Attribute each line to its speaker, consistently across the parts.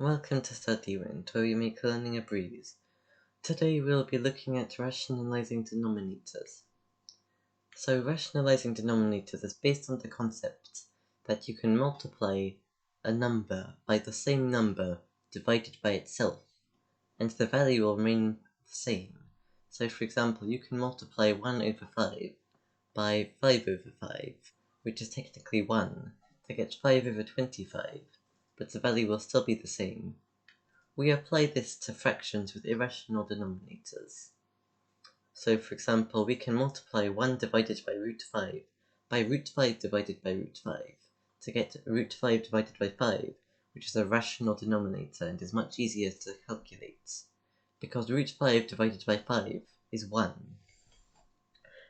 Speaker 1: Welcome to Study Wind, where we make learning a breeze. Today we'll be looking at rationalizing denominators. So rationalizing denominators is based on the concept that you can multiply a number by the same number divided by itself, and the value will remain the same. So for example, you can multiply 1 over 5 by 5 over 5, which is technically 1, to get 5 over 25. But the value will still be the same. We apply this to fractions with irrational denominators. So for example, we can multiply 1 divided by root 5 by root 5 divided by root 5 to get root 5 divided by 5, which is a rational denominator and is much easier to calculate, because root 5 divided by 5 is 1.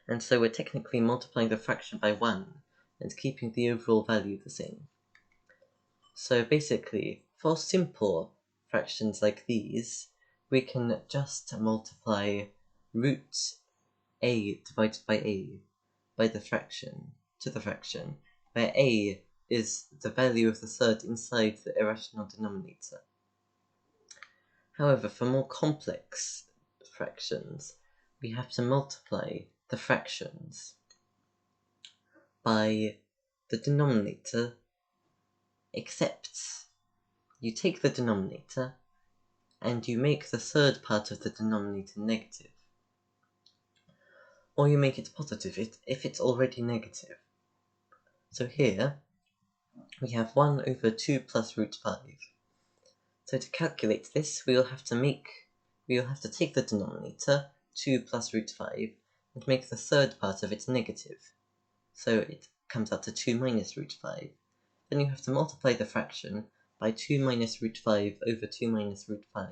Speaker 1: And so we're technically multiplying the fraction by 1 and keeping the overall value the same. So basically, for simple fractions like these, we can just multiply root a divided by a by the fraction to the fraction, where a is the value of the third inside the irrational denominator. However, for more complex fractions, we have to multiply the fractions by the denominator, except you take the denominator and you make the third part of the denominator negative. Or you make it positive if it's already negative. So here, we have 1 over 2 plus root 5. So to calculate this, we will have to take the denominator, 2 plus root 5, and make the third part of it negative. So it comes out to 2 minus root 5. Then you have to multiply the fraction by 2 minus root 5 over 2 minus root 5,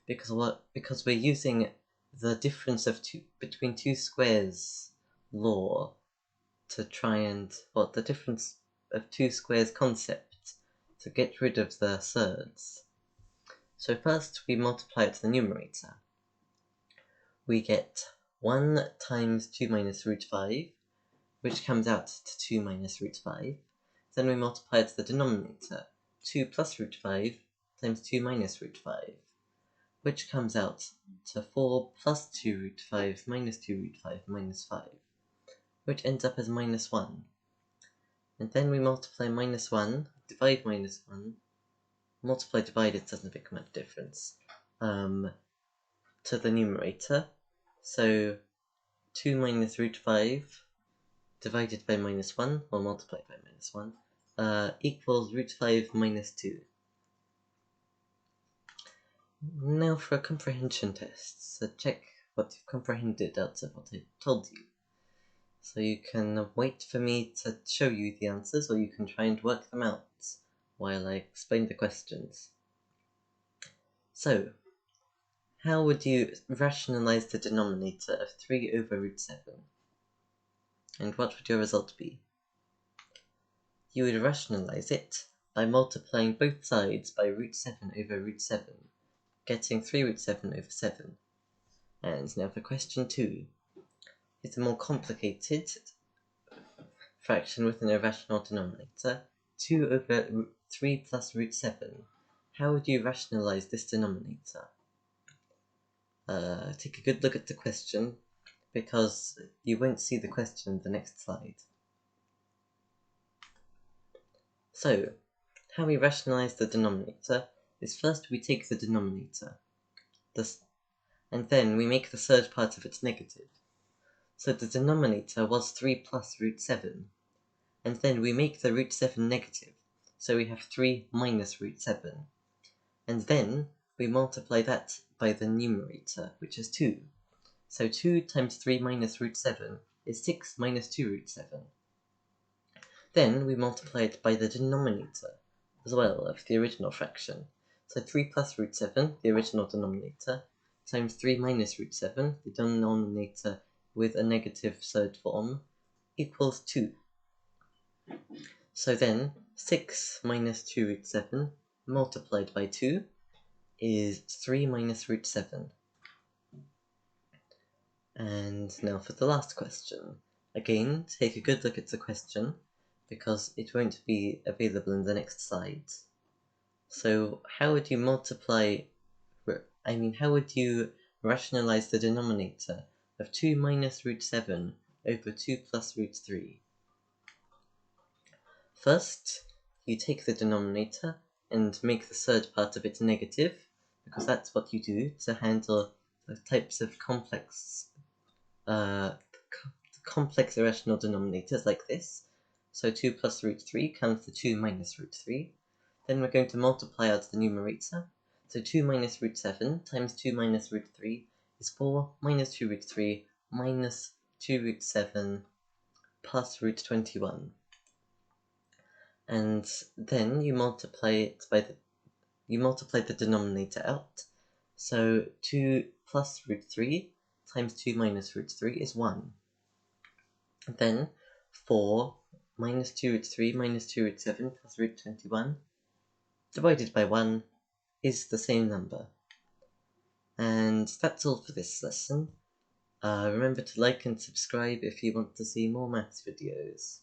Speaker 1: because we're using the difference of between two squares law to try and, the difference of two squares concept to get rid of the thirds. So first we multiply it to the numerator. We get 1 times 2 minus root 5, which comes out to 2 minus root 5. Then we multiply it to the denominator, 2 plus root 5 times 2 minus root 5, which comes out to 4 plus 2 root 5 minus 2 root 5 minus 5, which ends up as minus 1. And then we multiply minus 1, divide minus 1, multiply, divide, it doesn't make much difference, to the numerator. So 2 minus root 5 divided by minus 1, or multiplied by minus 1, equals root 5 minus 2. Now for a comprehension test, so check what you've comprehended out of what I told you. So you can wait for me to show you the answers, or you can try and work them out while I explain the questions. So, how would you rationalize the denominator of 3 over root 7? And what would your result be? You would rationalize it by multiplying both sides by root 7 over root 7, getting 3 root 7 over 7. And now for question 2. It's a more complicated fraction with an irrational denominator, 2 over 3 plus root 7. How would you rationalize this denominator? Take a good look at the question, because you won't see the question in the next slide. So, how we rationalize the denominator is first we take the denominator, and then we make the third part of it negative. So the denominator was 3 plus root 7, and then we make the root 7 negative, so we have 3 minus root 7, and then we multiply that by the numerator, which is 2. So 2 times 3 minus root 7 is 6 minus 2 root 7. Then we multiply it by the denominator as well of the original fraction. So 3 plus root 7, the original denominator, times 3 minus root 7, the denominator with a negative third form, equals 2. So then 6 minus 2 root 7 multiplied by 2 is 3 minus root 7. And now for the last question. Again, take a good look at the question, because it won't be available in the next slide. So how would you how would you rationalize the denominator of 2 minus root 7 over 2 plus root 3? First, you take the denominator and make the third part of it negative, because that's what you do to handle the types of complex irrational denominators like this. So 2 plus root 3 comes to 2 minus root 3. Then we're going to multiply out the numerator. So 2 minus root 7 times 2 minus root 3 is 4 minus 2 root 3 minus 2 root 7 plus root 21. And then you multiply the denominator out. So 2 plus root 3 times 2 minus root 3 is 1. Then 4 minus 2 root 3 minus 2 root 7 plus root 21 divided by 1 is the same number. And that's all for this lesson. Remember to like and subscribe if you want to see more maths videos.